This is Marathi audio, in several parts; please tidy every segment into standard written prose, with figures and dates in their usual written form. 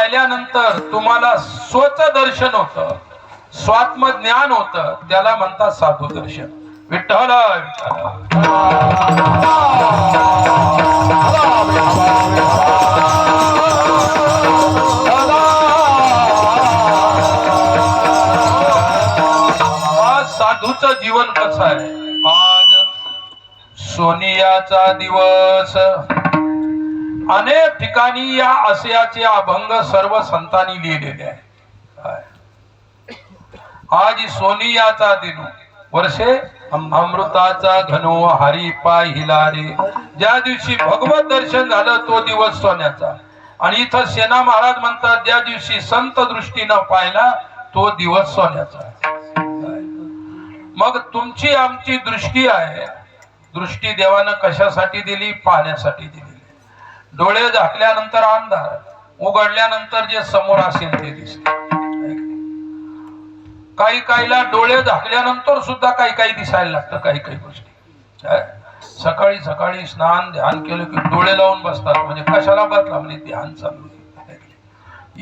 पाहिल्यानंतर तुम्हाला स्वच दर्शन होतं, स्वात्मज्ञान होतं, त्याला म्हणतात साधू दर्शन. विठ्ठल साधूचं जीवन कसं आहे. आज सोनियाचा दिवस. अनेक ठिकाणी या आशयाचे अभंग सर्व संतांनी लिहिलेले आहे. आज सोनियाचा दिन वर्षे अमृताचा घनो हरी पाहिला रे. ज्या दिवशी भगवत दर्शन झालं तो दिवस सोन्याचा. आणि इथं सेना महाराज म्हणतात ज्या दिवशी संत दृष्टीनं पाहिला तो दिवस सोन्याचा. मग तुमची आमची दृष्टी आहे, दृष्टी देवानं कशासाठी दिली? पाहण्यासाठी दिली. डोळे झाकल्यानंतर अंधार, उघडल्यानंतर जे समोर असेल ते दिसते. काही काहीला डोळे झाकल्यानंतर सुद्धा काही काही दिसायला लागतं. काही काही गोष्टी सकाळी सकाळी स्नान ध्यान केलं की डोळे लावून बसतात. म्हणजे कशाला बसला? म्हणजे ध्यान चालू आहे.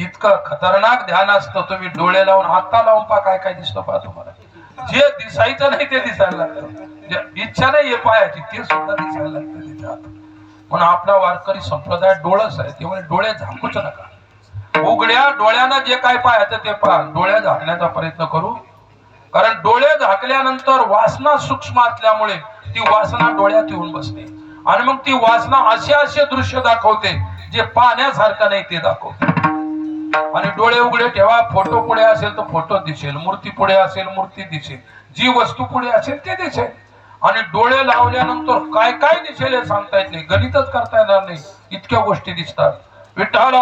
इतकं खतरनाक ध्यान असतं. तुम्ही डोळे लावून हाता लावून पहा काय काय दिसतं पहा तुम्हाला. जे दिसायचं नाही ते दिसायला लागतं. इच्छा नाही पायाची ते सुद्धा दिसायला लागतं तिच्या हातात. म्हणून आपला वारकरी संप्रदाय डोळस आहे. त्यामुळे डोळे झाकूच नका. उघड्या डोळ्यानं जे काय पाहायचं ते पहा. डोळे झाकण्याचा प्रयत्न करू. कारण डोळे झाकल्यानंतर वासना सूक्ष्म असल्यामुळे ती वासना डोळ्यात येऊन बसते. आणि मग ती वासना असे दृश्य दाखवते जे पाहण्यासारखं नाही ते दाखवते. आणि डोळे उघडे ठेवा. फोटो पुढे असेल तर फोटो दिसेल, मूर्ती पुढे असेल मूर्ती दिसेल, जी वस्तू पुढे असेल ते दिसेल. आणि डोळे लावल्यानंतर काय काय दिसेल हे सांगता येत नाही. गणितच करता येणार नाही, इतक्या गोष्टी दिसतात. विठ्ठल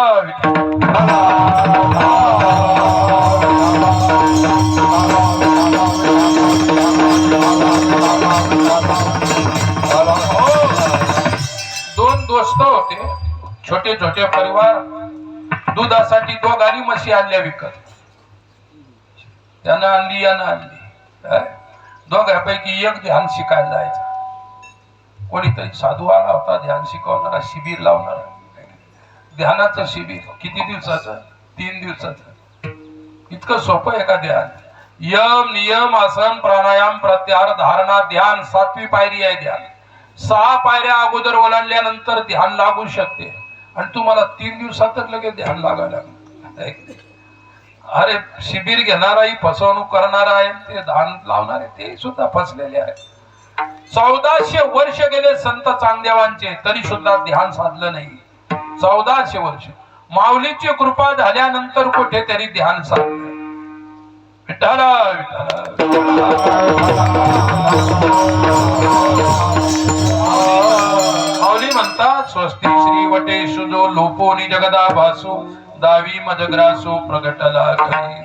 दोन दोस्त होते, छोटे छोटे परिवार. दुधासाठी दोघांनी म्हशी आणल्या विकत. त्यानं आणली यानं आणली. दोघांपैकी एक ध्यान शिकायला जायचं. कोणीतरी साधू आला होता ध्यान शिकवणारा, शिबिर लावणारा. ध्यानाचं शिबिर किती दिवसाचं? 3 दिवसाचं. इतकं सोपं आहे का ध्यान? यम नियम आसन प्राणायाम प्रत्याहार धारणा ध्यान 7वी पायरी आहे ध्यान. 6 पायऱ्या अगोदर ओलांडल्यानंतर ध्यान लागू शकते. आणि तुम्हाला 3 दिवसातच लगेच ध्यान लागायला. अरे शिबिर घेणाराही फसवणूक करणारा आहे, ते ध्यान लावणारे ते सुद्धा फसलेले आहे. 1400 वर्ष गेले संत चांगदेवांचे, तरी सुद्धा ध्यान साधलं नाही. 1400 वर्ष. माऊलीची कृपा झाल्यानंतर कुठेतरी ध्यान साधलं. विठ्ठल माऊली म्हणतात स्वस्ती श्री वटेषु जो लोपोनी जगदा भासो दावी मजग्रासो प्रगटला खरी.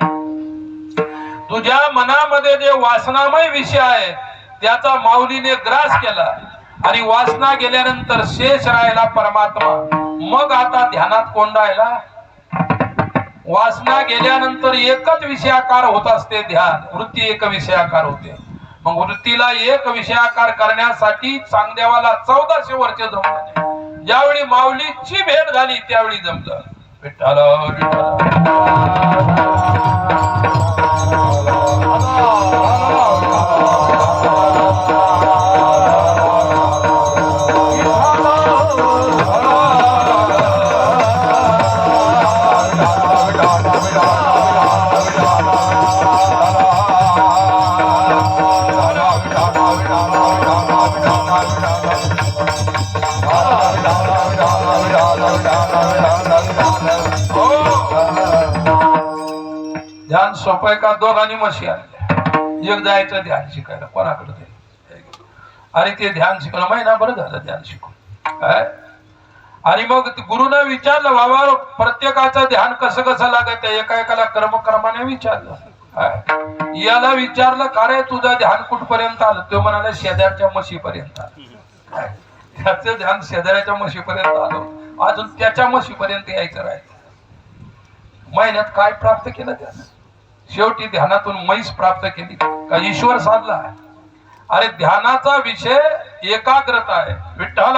तुझ्या मनामध्ये जे वासनामय विषय आहे त्याचा माऊलीने ग्रास केला. आणि वासना गेल्यानंतर शेष राहिला परमात्मा. मग आता ध्यानात कोण राहिला? वासना गेल्यानंतर एकच विषयाकार होत असते ध्यान. वृत्ती एक विषयाकार होते. मग वृत्तीला एक विषयाकार करण्यासाठी चांगदेवाला 1400 वर्ष जमलं. ज्यावेळी माऊलीची भेट झाली त्यावेळी जमलं. विठ्ठल ध्यान सोपं का? दोघांनी म्हशी आणल्या. एक जायचं ध्यान शिकायला कोणाकडे तरी. आणि ते ध्यान शिकलं महिनाभर झालं ध्यान शिकून. आणि मग गुरुनं विचारलं बाबा प्रत्येकाचं ध्यान कसं कसं लागत आहे. एका एकाला क्रमाने विचारलं. याला विचारलं का रे तुझं ध्यान कुठपर्यंत आलं? तो म्हणाला शेजारच्या म्हशीपर्यंत आलं. त्याचं ध्यान शेजाऱ्याच्या म्हशीपर्यंत आलं. अजून त्याच्या म्हशीपर्यंत यायचं राहिलं. महिन्यात काय प्राप्त केलं त्यानं? शेवटी ध्यानातून म्हैस प्राप्त केली का ईश्वर साधला. अरे ध्यानाचा विषय एकाग्रता आहे. विठ्ठल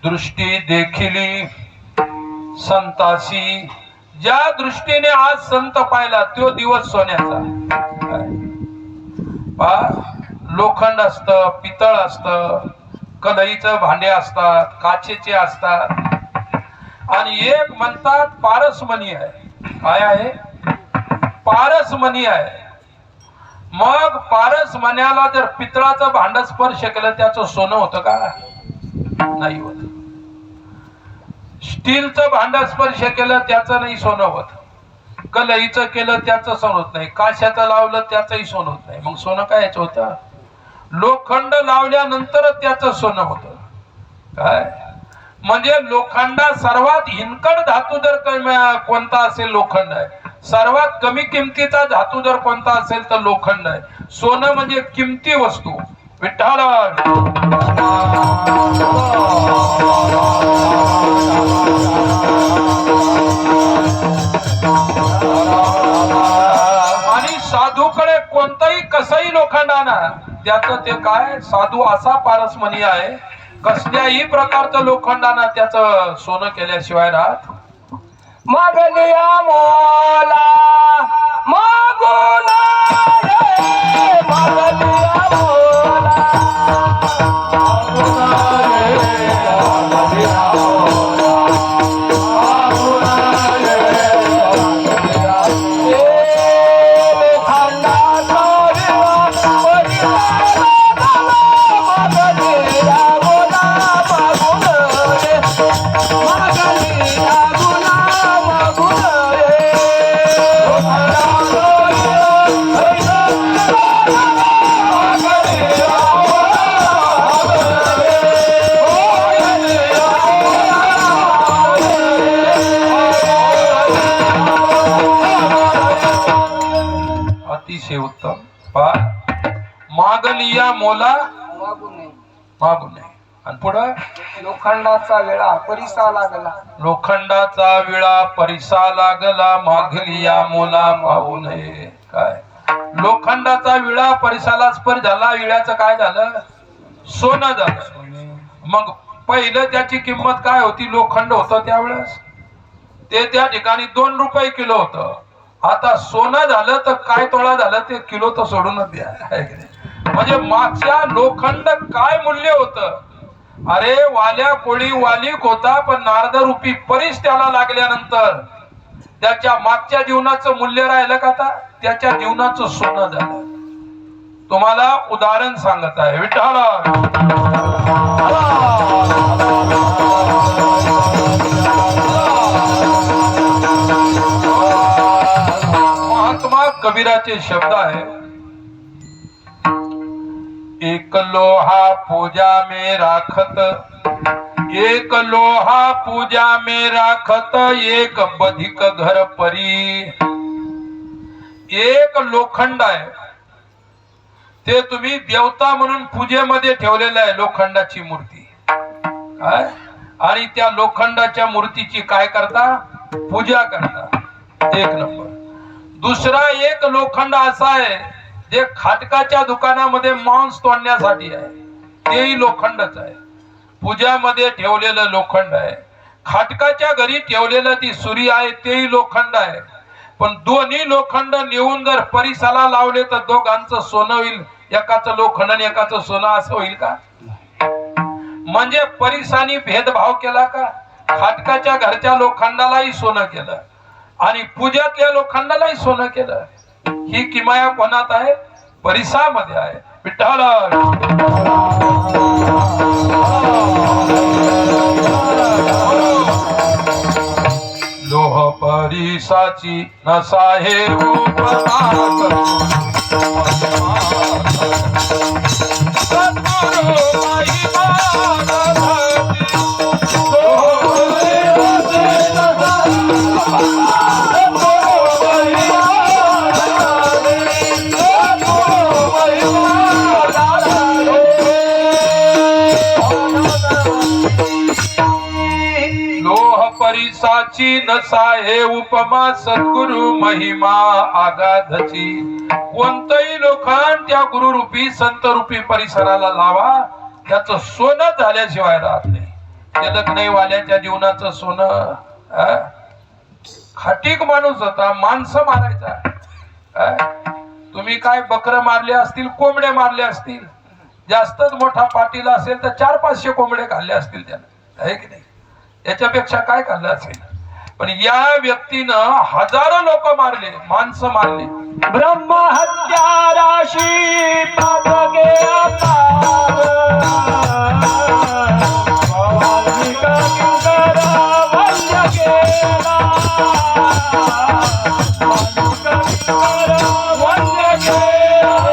दृष्टी देखिली संतासी, ज्या दृष्टीने आज संत पाहिला तो दिवस सोन्याचा. लोखंड असतं, पितळ असतं, कढईचं भांडे असतात, काचेचे असतात, आणि एक म्हणतात पारसमणी आहे. काय आहे? पारसमणी आहे. मग पारसमण्याला जर पितळाचं भांड स्पर्श केलं त्याचं सोनं होतं का? नाही होत. स्टीलचं भांड स्पर्श केलं त्याचं नाही सोनं होत. कलईचं केलं त्याचं सोनं होत नाही. काशाचं लावलं त्याचंही सोनं होत नाही. मग सोनं काय याचं होतं? लोखंड लावल्यानंतर त्याचं सोनं होतं. काय म्हणजे लोखंडा सर्वात हिनकड धातू जर कोणता असेल लोखंड आहे. सर्वात कमी किमतीचा धातू जर कोणता असेल तर लोखंड आहे. सोनं म्हणजे किमती वस्तू. विठ्ठल आणि साधूकडे कोणताही कसंही लोखंड आणा, त्याचं ते काय साधू असा पारसमणी आहे. कसल्याही प्रकारचं लोखंड आणा त्याचं सोनं केल्याशिवाय राहत. मागलिया मोला मागून रे, मागलिया मोला मागून रे, मागलिया मोला मागून रे, मागलिया लोखंडाचा विळा परिसाला मागलिया मोला मागून रे, मागलिया अतिशय उत्तम. मागलिया मोला मागू नये. आणि पुढं लोखंडाचा विळा परिसा लागला, लोखंडाचा विळा परिसा लागला, मागलिया मोला मागू नये. काय लोखंडाचा विळा परिसाला स्पर्श झाला, विळ्याचं काय झालं? सोनं झालं. मग पहिलं त्याची किंमत काय होती? लोखंड होतं त्यावेळेस ते त्या ठिकाणी 2 रुपये किलो होतं. आता सोनं झालं तर काय तोळा झालं ते किलो तर सोडूनच द्या. म्हणजे मागच्या लोखंड काय मूल्य होतं? अरे वाल्या कोळी वालिक होता, पण नारद रूपी परीस त्याला लागल्यानंतर त्याच्या मागच्या जीवनाचं मूल्य राहिलं का? आता त्याच्या जीवनाचं सोनं झालं. तुम्हाला उदाहरण सांगत आहे. विठ्ठल महात्मा कबीराचे शब्द आहे. एक लोहा पूजा में राखत, एक लोहा पूजा में राखत, एक बधिक घर परी. एक लोखंड आहे ते तुम्ही देवता म्हणून पूजेमध्ये ठेवलेलं आहे. लोखंडाची मूर्ती काय? आणि त्या लोखंडाच्या मूर्तीची काय करता? पूजा करता. एक नंबर. दुसरा एक लोखंड असा आहे जे खाटकाच्या दुकानामध्ये मांस तोडण्यासाठी आहे. तेही लोखंडच आहे. पूजामध्ये ठेवलेलं लोखंड आहे. खाटकाच्या घरी ठेवलेलं ती सुरी आहे तेही लोखंड आहे. पण दोन्ही लोखंड नेऊन जर परिसाला लावले तर दोघांचं सोनं होईल. एकाचं लोखंड आणि एकाचं सोनं असं होईल का? म्हणजे परिसानी भेदभाव केला का? खाटकाच्या घरच्या लोखंडालाही सोनं केलं आणि पूजातल्या लोखंडालाही सोनं केलं. ही किमया कोणात आहे? परिसामध्ये आहे. विठ्ठल लोह परिसाची नसा हे परिसाची नसा हे उपमा सद्गुरु महिमा आगाधची. कोणतंही लोखंड त्या गुरुरूपी संत रूपी परिसराला लावा, त्याचं सोनं झाल्याशिवाय राहत नाही. तिलक नाही वाल्याच्या जीवनाचं सोनं. खाटीक माणूस होता, माणसं मारायचा. तुम्ही काय बकरं मारले असतील, कोंबडे मारले असतील, जास्तच मोठा पाटील असेल तर 400-500 कोंबडे खाल्ले असतील त्यानं, आहे की नाही? याच्यापेक्षा काय खाल्लं असेल? पण या व्यक्तीनं हजारो लोक मारले, माणसं मारली. ब्रह्म हत्या राशी पातके अपार, वाल्मिक किंकर वंद्य केला,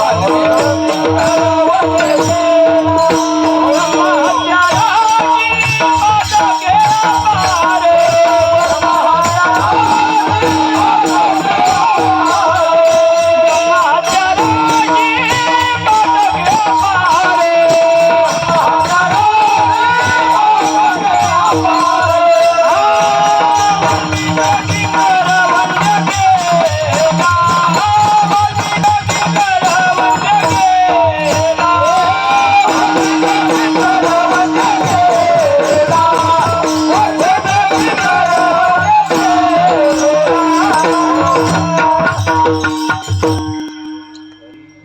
वाल्मिक किंकर वंद्य केला.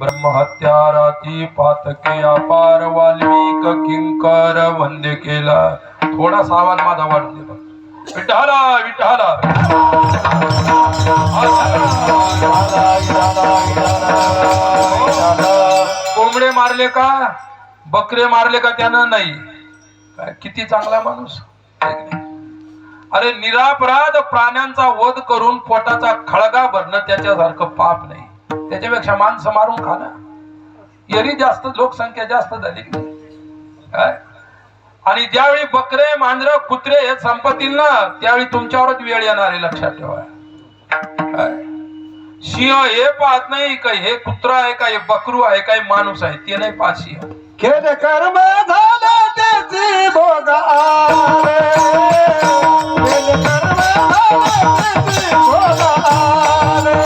ब्रह्महत्याराती पातके अपार, वाल्मिक किंकर वंद्य केला. थोडासा आवाज माझा वाढून दे बघ. विठ्ठला विठ्ठला. कोंबडे मारले का, बकरे मारले का त्यानं? नाही. काय किती चांगला माणूस. अरे निरापराध प्राण्यांचा वध करून पोटाचा खळगा भरणं त्याच्यासारखं पाप नाही. त्याच्यापेक्षा माणसं मारून खाना. एरी जास्त लोकसंख्या जास्त झाली काय? आणि ज्यावेळी बकरे मांजर कुत्रे हे संपतील ना, त्यावेळी तुमच्यावरच वेळ येणार आहे, लक्षात ठेवा. सिंह हे पाहत नाही का हे कुत्रा आहे का, हे बकरू आहे का, माणूस आहे ते नाही पाहत. सिंह खेद कर्म झालं त्याची भोग आले, खेद कर्म झालं त्याची भोग आले.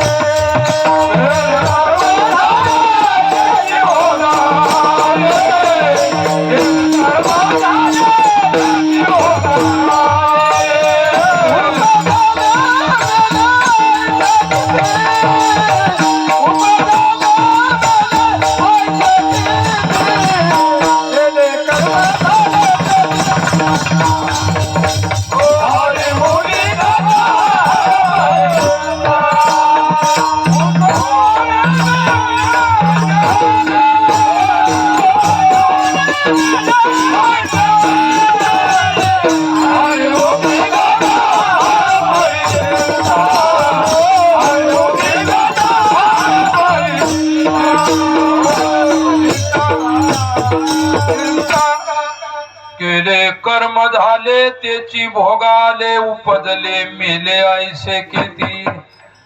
केले कर्म झाले त्याची भोगाले, उपजले मेले ऐसे किती.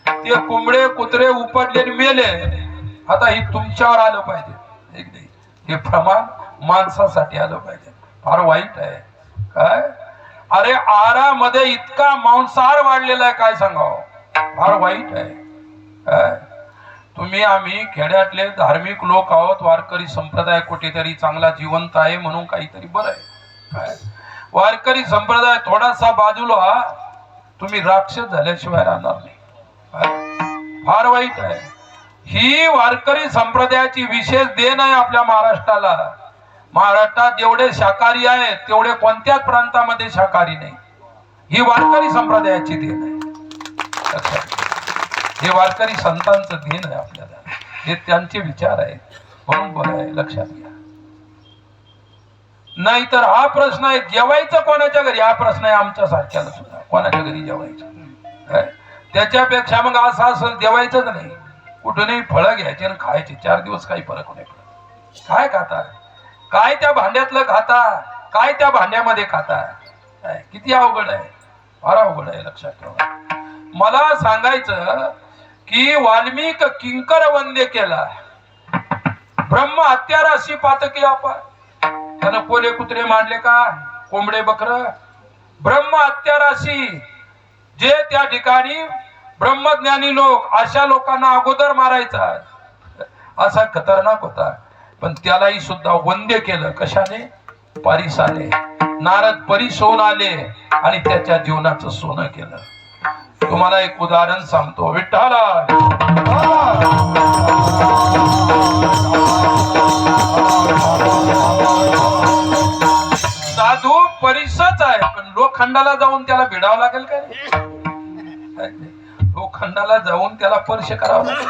ते कोंबडे कुत्रे उपडले मेले. आता ही तुमच्यावर आलं पाहिजे, हे प्रमाण माणसासाठी आलं पाहिजे. फार वाईट आहे काय. अरे आहारामध्ये इतका मांसाहार वाढलेला आहे, काय सांगावं. फार वाईट आहे काय. तुम्ही आम्ही खेड्यातले धार्मिक लोक आहोत, वारकरी संप्रदाय कुठेतरी चांगला जिवंत आहे म्हणून काहीतरी बरं आहे काय. वारकरी संप्रदाय थोडासा बाजूला, तुम्ही राक्षस झाल्याशिवाय राहणार नाही. फार वाईट आहे. ही वारकरी संप्रदायाची विशेष देण आहे आपल्या महाराष्ट्राला. महाराष्ट्रात जेवढे शाकाहारी आहेत तेवढे कोणत्याच प्रांतामध्ये शाकाहारी नाही. ही वारकरी संप्रदायाची देण आहे. हे वारकरी संतांचं देण आहे आपल्याला. हे त्यांचे विचार आहेत म्हणून बरं आहे, लक्षात घ्या. नाहीतर हा प्रश्न आहे जेवायचं कोणाच्या घरी, हा प्रश्न आहे आमच्या सारख्याला सुद्धा. कोणाच्या घरी जेवायचं. त्याच्यापेक्षा मग असं असेल जेवायचंच नाही, कुठूनही फळं घ्यायचे आणि खायचे. 4 दिवस काही फरक नाही पडत. काय खाता, काय त्या भांड्यातलं खाता, काय त्या भांड्यामध्ये खाता. किती अवघड आहे, फार अवघड आहे, लक्षात ठेवा. मला सांगायचं की वाल्मिक किंकर वंद्य केला, ब्रह्म हत्या राशी पातकी अपार. त्यानं कोले कुत्रे मारले का, कोंबडे बकर, ब्रह्म हत्याराशी जे त्या ठिकाणी ब्रह्मज्ञानी लोक अशा लोकांना अगोदर मारायचा असा खतरनाक होता. पण त्यालाही सुद्धा वंद्य केलं. कशाने? परिसाने. नारद परीस होऊन आले आणि त्याच्या जीवनाचं सोनं केलं. तुम्हाला एक उदाहरण सांगतो. विठ्ठला साधू परीसच आहे, पण लोखंडाला जाऊन त्याला भिडावं लागेल का? लोखंडाला जाऊन त्याला स्पर्श करावा लागेल.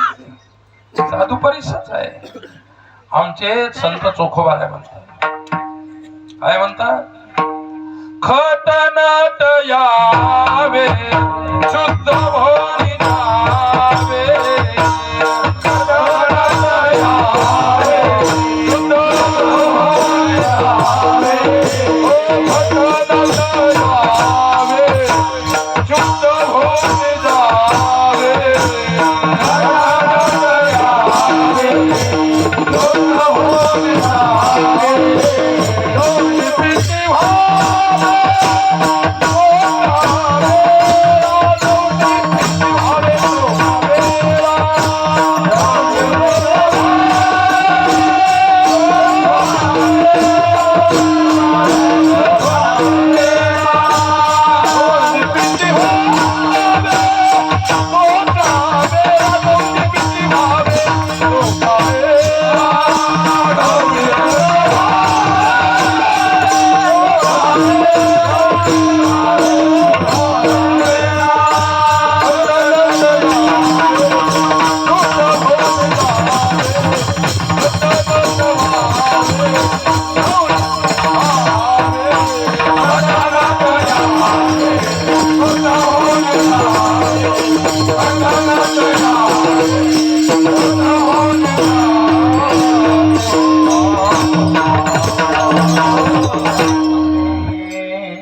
साधू परीसच आहे. आमचे संत चोखोबा काय म्हणतात? काय म्हणतात? खटनट यावे शुद्ध भोनी जावे, खटनट यावे शुद्ध भोनी जावे, खटनट यावे शुद्ध भोनी जावे,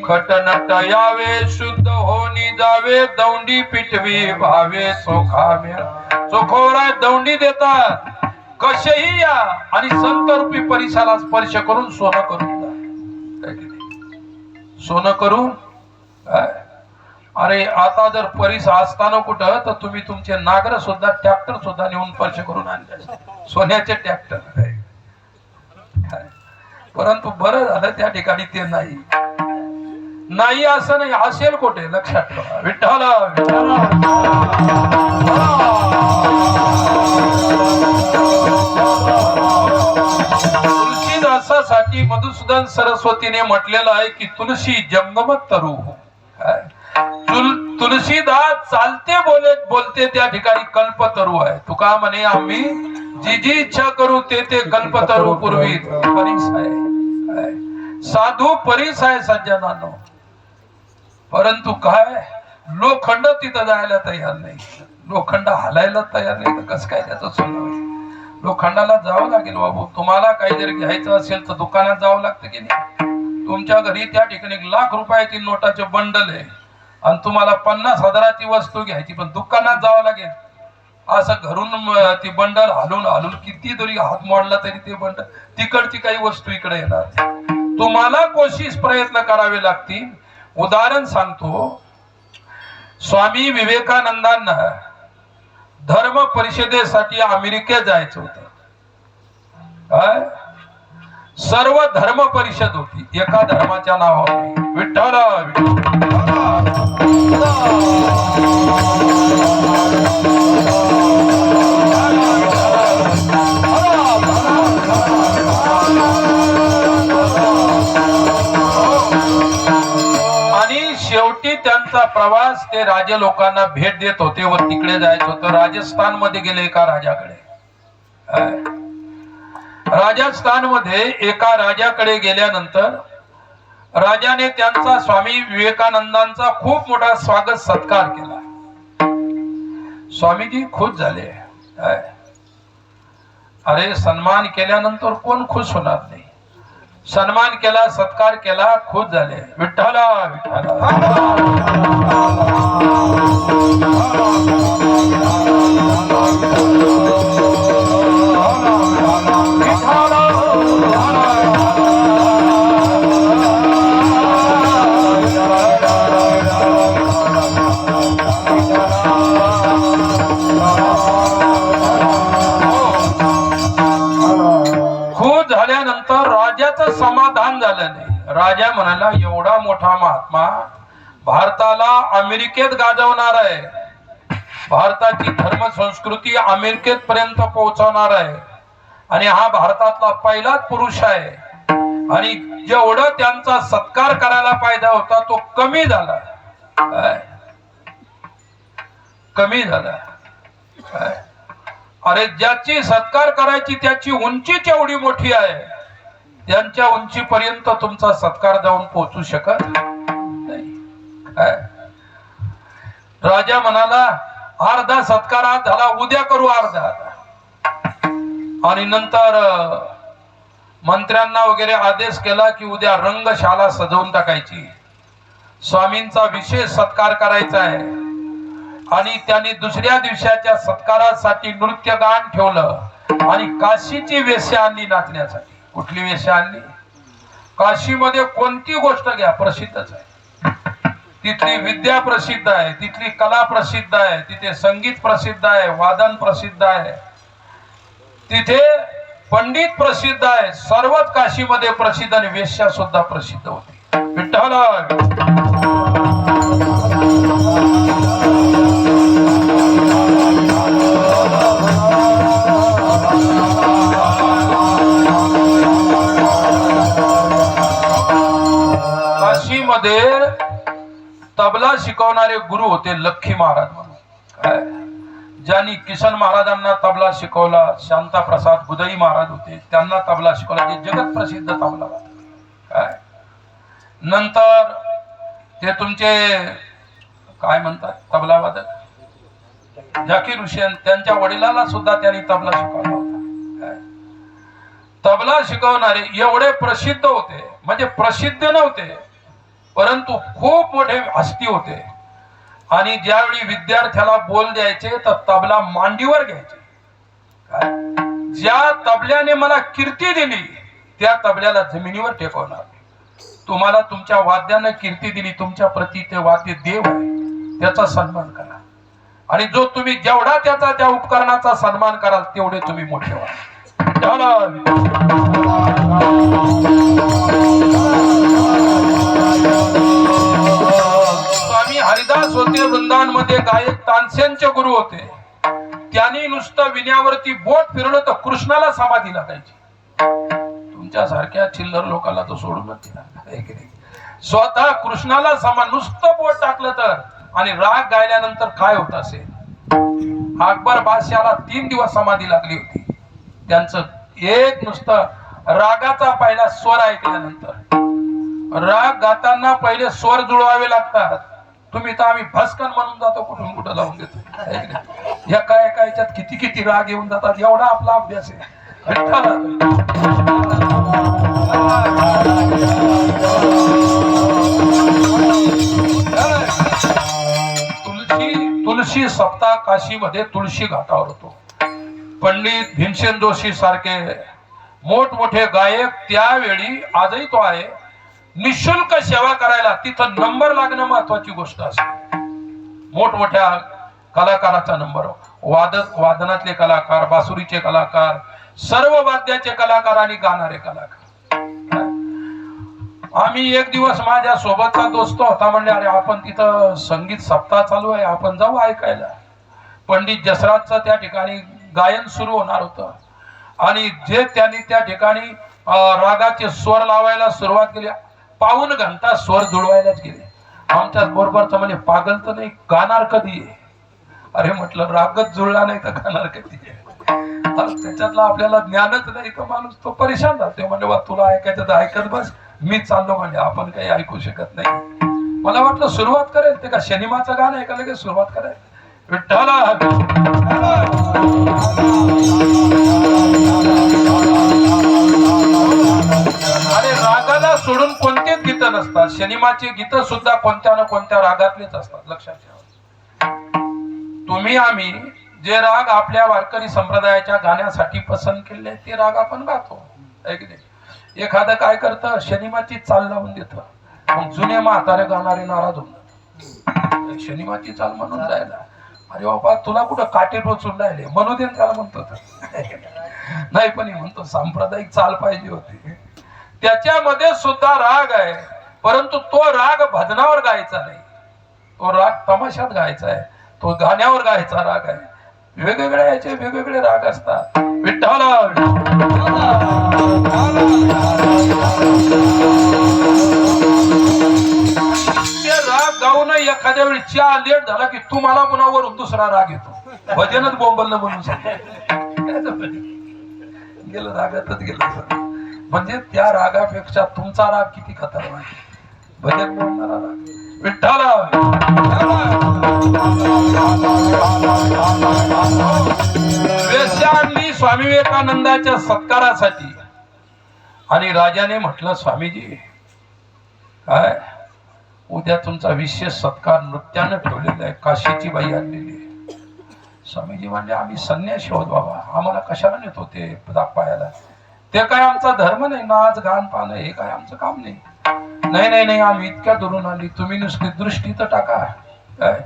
खटनट यावे शुद्ध होनी जावे, दौंडी पिटवी भावे चोखावे. चोखोरा दौंडी देतात. कसेही या आणि संत रूपी परिसाला स्पर्श करून सोनं करून जा. सोनं करून. अरे आता जर परिस असताना कुठं तर तुम्ही तुमचे नागर सुद्धा ट्रॅक्टर सुद्धा नेऊन स्पर्श करून आणले. सोन्याचे ट्रॅक्टर. परंतु बरं झालं त्या ठिकाणी ते नाही असं नाही. असेल कुठे? लक्षात ठेवा. विठ्ठला तुलसीदासासाठी मधुसूदन सरस्वतीने म्हटलेलं आहे की तुलसी जंगम तरु. तुलसीदास चालते बोलते त्या ठिकाणी कल्पतरू आहे. तुका म्हणे आम्ही जी जी इच्छा करू ते कल्पतरू पूर्वी परीस आहे. साधू परीस आहे सज्जनांनो. परंतु काय? लोखंड तिथं जायला तयार नाही. लोखंड हलायला तयार नाही तर कसं काय त्याचं सोनं? लोखंडाला जावं लागेल बाबू. तुम्हाला काही जर घ्यायचं असेल तर दुकानात जावं लागतं की नाही? तुमच्या घरी त्या ठिकाणी 1,00,000 रुपयाची नोटाचे बंडल आहे आणि तुम्हाला 50,000ची वस्तू घ्यायची, पण दुकानात जावं लागेल. असं घरून ती बंडल हलून किती तरी हात मोडला तरी ते बंडल तिकडची काही वस्तू इकडे येणार. तुम्हाला कोशिश प्रयत्न करावे लागतील. उदाहरण सांगतो. स्वामी विवेकानंदांना धर्म परिषदेसाठी अमेरिकेत जायचं होतं. सर्व धर्म परिषद होती एका धर्माच्या नावावर. विठ्ठला आणि शेवटी त्यांचा प्रवास ते राजे लोकांना भेट देत होते व तिकडे जायचं होतं. राजस्थान मध्ये गेले एका राजाकडे. राजस्थान मध्ये एका राजाकडे गेल्यानंतर राजाने त्यांचा स्वामी विवेकानंदांचा खूप मोठा स्वागत सत्कार केला. स्वामीजी खुश झाले. अरे सन्मान केल्यानंतर कोण खुश होणार नाही? सन्मान केला, सत्कार केला, खुश झाले. विठ्ठला विठ्ठला त्याचं समाधान झालं नाही. राजा म्हणाला, एवढा मोठा महात्मा भारताला अमेरिकेत गाजवणार आहे, भारताची धर्म संस्कृती अमेरिकेत पर्यंत पोहोचवणार आहे, आणि हा भारतातला पहिलाच पुरुष आहे, आणि जेवढं त्यांचा सत्कार करायला पाहिजे होता तो कमी झाला. कमी झाला. अरे ज्याची सत्कार करायची त्याची उंचीच एवढी मोठी आहे, त्यांच्या उंचीपर्यंत तुमचा सत्कार जाऊन पोहोचू शकत नाही. राजा म्हणाला, अर्धा सत्कार आज झाला, उद्या करू अर्धा. आणि नंतर मंत्र्यांना वगैरे आदेश केला की उद्या रंगशाला सजवून टाकायची, स्वामींचा विशेष सत्कार करायचा आहे. आणि त्यांनी दुसऱ्या दिवसाच्या सत्कारासाठी नृत्यगान ठेवलं आणि काशीची वेश्या आणली नाचण्यासाठी. कुठली वेश्या आणली? काशीमध्ये कोणती गोष्ट घ्या प्रसिद्धच आहे. तिथली विद्या प्रसिद्ध आहे, तिथली कला प्रसिद्ध आहे, तिथे संगीत प्रसिद्ध आहे, वादन प्रसिद्ध आहे, तिथे पंडित प्रसिद्ध आहे, सर्वच काशीमध्ये प्रसिद्ध, आणि वेश्या सुद्धा प्रसिद्ध होती. विठ्ठल काशीमध्ये तबला शिकवणारे गुरु होते लख्खी महाराज म्हणून. ज्यांनी किसन महाराजांना तबला शिकवला, शांताप्रसाद बुदई महाराज होते, त्यांना तबला शिकवला, ते जगत प्रसिद्ध तबला वादक. नंतर ते तुमचे काय म्हणतात तबला वादक झाकीर हुसेन, त्यांच्या वडिलाला सुद्धा त्यांनी तबला शिकवला होता. तबला शिकवणारे एवढे प्रसिद्ध होते, म्हणजे प्रसिद्ध नव्हते परंतु खूप मोठे हस्ती होते. आणि ज्यावेळी विद्यार्थ्याला बोल द्यायचे तर तबला मांडीवर घ्यायचे. ज्या तबल्याने मला कीर्ती दिली त्या तबल्याला जमिनीवर टेकवणार. तुम्हाला तुमच्या वाद्याने कीर्ती दिली, तुमच्या प्रती ते वाद्य देव आहे, त्याचा सन्मान करा. आणि जो तुम्ही जेवढा त्याचा त्या उपकरणाचा सन्मान कराल तेवढे तुम्ही मोठे व्हाल. स्वामी हरिदास होते वृंदावन मध्ये, गायक तानसेनचे गुरु होते. त्यांनी नुसतं विण्यावरती बोट फिरवलं तर कृष्णाला समाधी लागायची. तुमच्या सारख्या चिल्लर लोकांना तो सोडूनच दिला. स्वतः कृष्णाला नुसतं बोट टाकलं तर, आणि राग गायल्यानंतर काय होत असेल. अकबर बादशाहला 3 दिवस समाधी लागली होती. त्यांचं एक नुसतं रागाचा पहिला स्वर ऐकल्यानंतर, राग गाताना पहिले स्वर जुळवावे लागतात. तुम्ही तर आम्ही भस्कन म्हणून जातो, कुठून कुठं लावून देतो. या काय याच्यात किती किती राग येऊन जातात, एवढा आपला अभ्यास आहे. तुलसी सप्ताह काशीमध्ये तुळशी घाटावर होतो. पंडित भीमसेन जोशी सारखे मोठमोठे गायक त्यावेळी, आजही तो आहे, निशुल्क सेवा करायला. तिथं नंबर लागणं महत्वाची गोष्ट असते. मोठमोठ्या कलाकाराचा नंबर, वादनातले कलाकार, बासुरीचे कलाकार, सर्व वाद्याचे कलाकार आणि गाणारे कलाकार. आम्ही एक दिवस, माझ्या सोबतचा दोस्त होता, म्हणले अरे आपण तिथं संगीत सप्ताह चालू आहे, आपण जाऊ ऐकायला. पंडित जसराजचं त्या ठिकाणी गायन सुरू होणार होतं, आणि जे त्यांनी त्या ठिकाणी रागाचे स्वर लावायला सुरुवात केली, पाऊण घंटा स्वर जुळवायलाच गेले. आमच्याच बरोबरच म्हणजे पागल तर नाही, गाणार कधी आहे. अरे म्हटलं रागच जुळला नाही तर गाणार कधी आहे. त्याच्यातलं आपल्याला ज्ञानच नाही तर माणूस तो परेशान राहतो. म्हणजे बा तुला ऐकायचं तर ऐकत बस, मी चाललो, म्हणजे आपण काही ऐकू शकत नाही. मला वाटलं सुरुवात करेल ते का शनिमाचं गाणं आहे का लगेच सुरुवात करायला. विठ्ठला अरे रागाला सोडून कोणतेच गीत नसतात. शनिमाचे गीत सुद्धा कोणत्या ना कोणत्या रागातलेच असतात, लक्षात ठेवा. तुम्ही आम्ही जे राग आपल्या वारकरी संप्रदायाच्या गाण्यासाठी पसंत केले ते राग आपण गातो. एखादं काय करतं, शनिमाची चाल लावून देतं, मग जुने म्हातारे गाणारे नाराज होऊन शनिमाची चाल म्हणून जायला. अरे बाबा तुला कुठं काटे टोचून राहिले, म्हणू दे त्याला म्हणतो. नाही पण म्हणतो सांप्रदायिक चाल पाहिजे होती. त्याच्यामध्ये सुद्धा राग आहे, परंतु तो राग भजनावर गायचा नाही, तो राग तमाशात गायचा आहे, तो गाण्यावर गायचा राग आहे. वेगवेगळ्या याचे वेगवेगळे राग असतात. विठ्ठल ते राग गाऊन एखाद्या वेळी चहा लेट झाला की तुम्हाला पुन्हा वरून दुसरा राग येतो, भजनच बोंबलणं म्हणून गेलं, रागातच गेलं. म्हणजे त्या रागापेक्षा तुमचा राग किती खतरनाक आहे. भजन बोलणारा राग. विठ्ठल वेश्यांनी स्वामी विवेकानंदाच्या सत्कारासाठी, आणि राजाने म्हटलं स्वामीजी काय उद्या तुमचा विशेष सत्कार नृत्यानं ठेवलेला आहे, काशीची बाई आणलेली आहे. स्वामीजी म्हणजे आम्ही संन्यासी आहोत बाबा, आम्हाला कशाला नेतो ते पायाला, ते काय आमचा धर्म नाही, नाच गान पाहणं हे काय आमचं काम नाही. नाही नाही नाही, आम्ही इतक्या दुरून आली, तुम्ही नुसती दृष्टी तर टाका. काय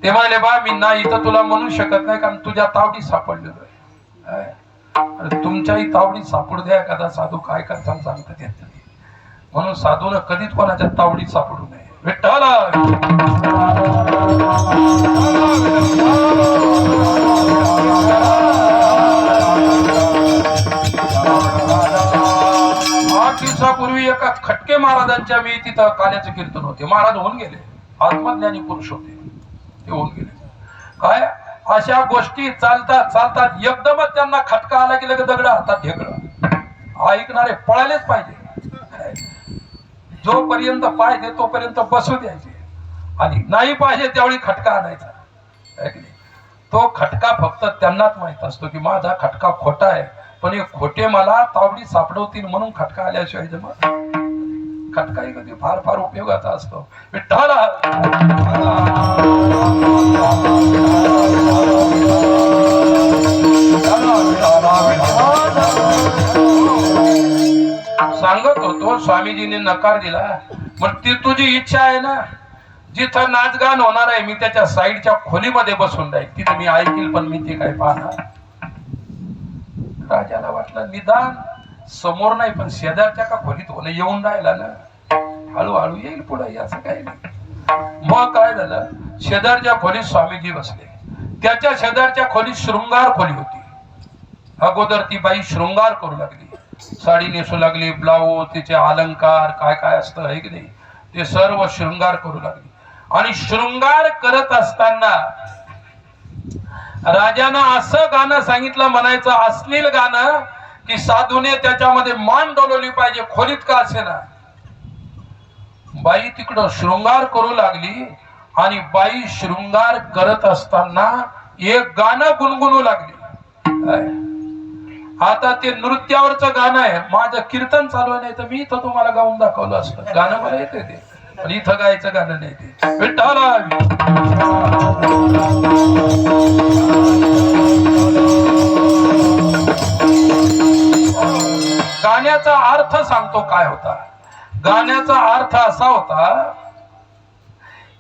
ते म्हणाले बा मी ना इथं तुला म्हणू शकत नाही, कारण तुझ्या तावडीत सापडलेलो आहे. तुमच्याही तावडीत सापडू द्या एखादा साधू, काय करता सांगतात येत नाही. म्हणून साधून कधीच कोणाच्या तावडीत सापडू नये. विठ्ठल आठ दिवसापूर्वी एका खटके महाराजांच्या मी तिथं काल्याचे कीर्तन होते. महाराज होऊन गेले, आत्मज्ञानी पुरुष होते, ते होऊन गेले. काय अशा गोष्टी चालतात चालतात एकदमच त्यांना खटका आला की लगेच दगड हातात ढेकळं. ऐकणारे पळालेच पाहिजे. जोपर्यंत पाहिजे तोपर्यंत बसू द्यायचे, आणि नाही पाहिजे त्यावेळी खटका आणायचा. तो खटका फक्त त्यांनाच माहित असतो की माझा खटका खोटा आहे, पण हे खोटे मला तावडी सापडवतील म्हणून खटका आल्याशिवाय जमत. खटकाही कधी फार फार उपयोगाचा असतो. विठ्ठल सांगत होतो, स्वामीजीने नकार दिला. मग ती तुझी इच्छा आहे ना, जिथं नाचगान होणार आहे मी त्याच्या साईडच्या खोलीमध्ये बसून राहील, तिथे मी ऐकील, पण मी ते काय पाहणार. राजाला वाटलं निदान समोर नाही पण शेजारच्या का खोलीत होणं येऊन राहिला ना, हळूहळू येईल पुढे, असं काही नाही. मग काय झालं, शेजारच्या खोलीत स्वामीजी बसले. त्याच्या शेजारच्या खोलीत शृंगार खोली होती. अगोदर ती बाई शृंगार करू लागली, साडी नेसू लागली, ब्लाऊज, तिचे अलंकार काय काय असतं आहे की नाही, ते सर्व शृंगार करू लागली. आणि शृंगार करत असताना राजानं असं गाणं सांगितलं, म्हणायचं अश्लील गाणं, की साधूने त्याच्यामध्ये मान डोलवली पाहिजे, खोलीत का असेना. बाई तिकडं शृंगार करू लागली, आणि बाई शृंगार करत असताना एक गाणं गुणगुणू लागली. आता ते नृत्यावरचं गाणं आहे, माझं कीर्तन चालू नाही तर मी इथं तुम्हाला गाऊन दाखवलं असतं. गाणं मला येते ते, पण इथं गायचं गाणं नाही ते. विठ्ठल गाण्याचा अर्थ सांगतो काय होता. गाण्याचा अर्थ असा होता,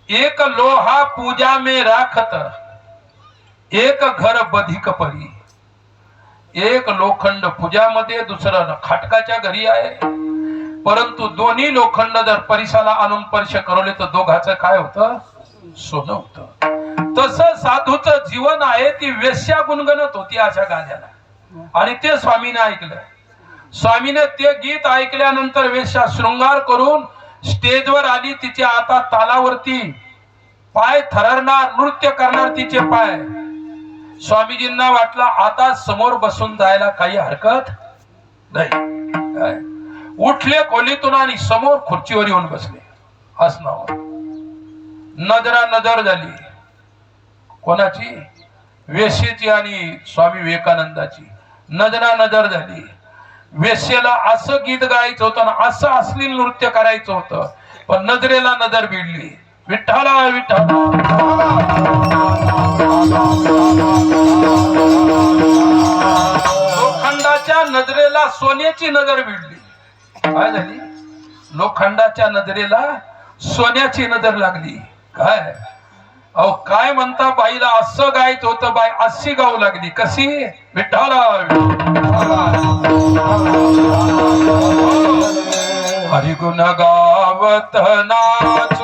एक लोहा पूजा में राखत, एक घर बधिक परी. एक लोखंड पूजामध्ये, दुसरं खाटकाच्या घरी आहे, परंतु दोन्ही लोखंड जर परिसाला आणून स्पर्श करवले तर दोघाचं काय होतं, सोनं होतं. तसं साधूचं जीवन आहे. ती वेश्या गुणगणत होती अशा गाण्याला, आणि ते स्वामीने ऐकलं. स्वामीने ते गीत ऐकल्यानंतर वेश्या शृंगार करून स्टेजवर आली. तिचे आता तालावरती पाय थरणार, नृत्य करणार तिचे पाय. स्वामीजींना वाटलं आता समोर बसून जायला काही हरकत नाही. उठले खोलीतून आणि समोर खुर्चीवर येऊन बसले. हसनावर नजरा नजर झाली. कोणाची? वेश्येची आणि स्वामी विवेकानंदाची नजरा नजर झाली. वेश्येला असं गीत गायचं होतं ना, असं अश्लील नृत्य करायचं होतं, पण नजरेला नजर भिडली. विठ्ठल विठ्ठल लोखंडाच्या नजरेला सोन्याची नजर भिडली. काय झाली? लोखंडाच्या नजरेला सोन्याची नजर लागली. काय अहो काय म्हणता, बाईला असं गायचं होतं, बाई अशी गाऊ लागली. कशी? विठ्ठल गुण गावत नाच